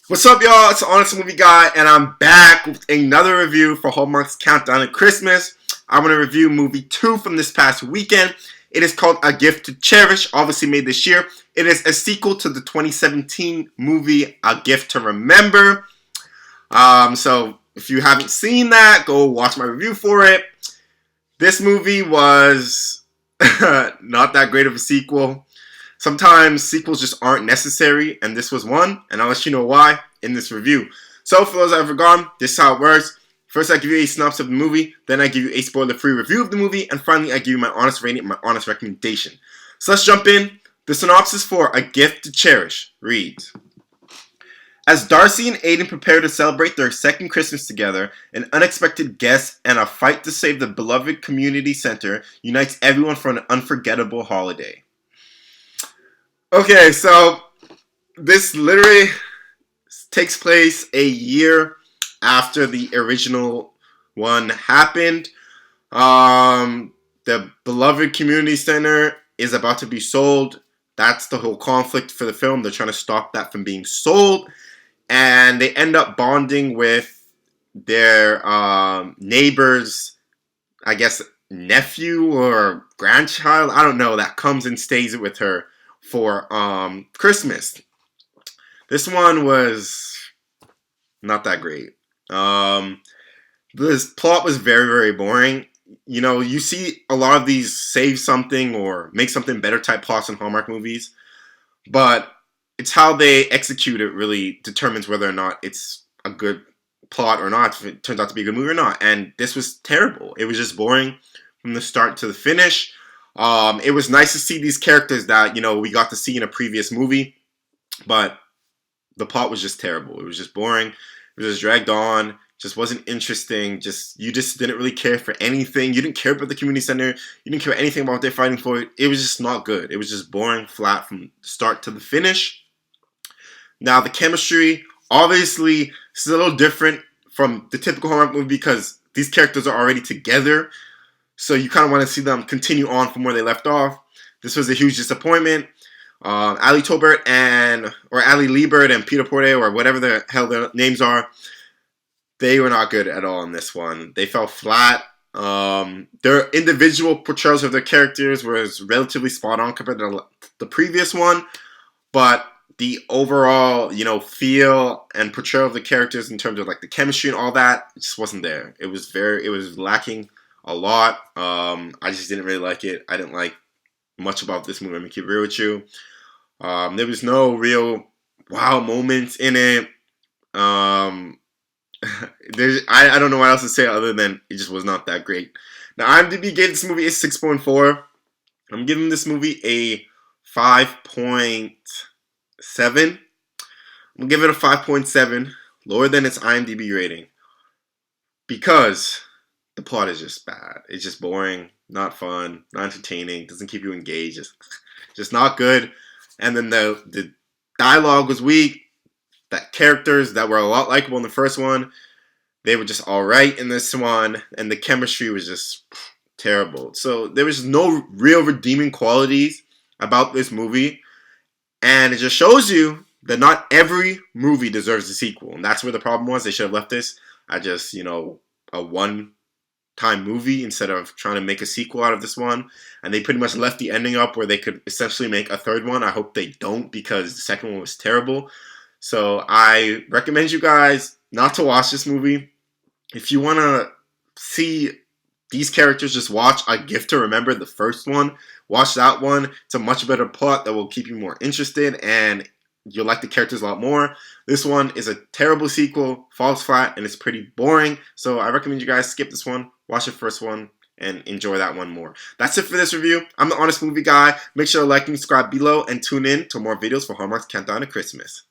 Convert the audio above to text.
What's up, y'all? It's the Honest Movie Guy, and I'm back with another review for Hallmark's Countdown to Christmas. I'm going to review movie 2 from this past weekend. It is called A Gift to Cherish, obviously made this year. It is a sequel to the 2017 movie A Gift to Remember. So if you haven't seen that, go watch my review for it. This movie was not that great of a sequel. Sometimes sequels just aren't necessary, and this was one, and I'll let you know why in this review. So for those that have forgotten, this is how it works. First I give you a synopsis of the movie, then I give you a spoiler-free review of the movie, and finally I give you my honest rating and my honest recommendation. So let's jump in. The synopsis for A Gift to Cherish reads: as Darcy and Aiden prepare to celebrate their second Christmas together, an unexpected guest and a fight to save the beloved community center unites everyone for an unforgettable holiday. Okay, so this literally takes place a year after the original one happened. The beloved community center is about to be sold. That's the whole conflict for the film. They're trying to stop that from being sold. And they end up bonding with their neighbor's, I guess, nephew or grandchild. I don't know. That comes and stays with her for Christmas. This one was not that great. This plot was very, very boring. You know, you see a lot of these save something or make something better type plots in Hallmark movies, but it's how they execute it really determines whether or not it's a good plot or not, if it turns out to be a good movie or not. And this was terrible. It was just boring from the start to the finish. It was nice to see these characters that, you know, we got to see in a previous movie, but the plot was just terrible. It was just boring. It was just dragged on. Just wasn't interesting. You just didn't really care for anything. You didn't care about the community center. You didn't care anything about what they're fighting for. It was just not good. It was just boring, flat from start to the finish. Now, the chemistry, obviously, is a little different from the typical Hallmark movie because these characters are already together. So you kind of want to see them continue on from where they left off. This was a huge disappointment. Ali Tolbert Ali Liebert and Peter Porte, or whatever the hell their names are, they were not good at all in this one. They fell flat. Their individual portrayals of their characters was relatively spot on compared to the previous one, but the overall, you know, feel and portrayal of the characters in terms of like the chemistry and all that, it just wasn't there. It was lacking a lot. I just didn't really like it. I didn't like much about this movie. I'm gonna keep it real with you. There was no real wow moments in it. I don't know what else to say other than it just was not that great. Now, IMDb gave this movie a 6.4. I'm giving this movie a 5.7. I'm gonna give it a 5.7, lower than its IMDb rating, because the plot is just bad. It's just boring, not fun, not entertaining, doesn't keep you engaged, just not good. And then the dialogue was weak. That characters that were a lot likable in the first one, they were just alright in this one, and the chemistry was just terrible. So there was no real redeeming qualities about this movie, and it just shows you that not every movie deserves a sequel, and that's where the problem was. They should have left this at just, you know, a one-time movie instead of trying to make a sequel out of this one. And they pretty much left the ending up where they could essentially make a third one. I hope they don't, because the second one was terrible. So I recommend you guys not to watch this movie. If you want to see these characters, just watch A Gift to Remember, the first one. Watch that one. It's a much better plot that will keep you more interested, and you'll like the characters a lot more. This one is a terrible sequel, falls flat, and it's pretty boring. So I recommend you guys skip this one, watch the first one, and enjoy that one more. That's it for this review. I'm the Honest Movie Guy. Make sure to like and subscribe below, and tune in to more videos for Hallmark's Countdown to Christmas.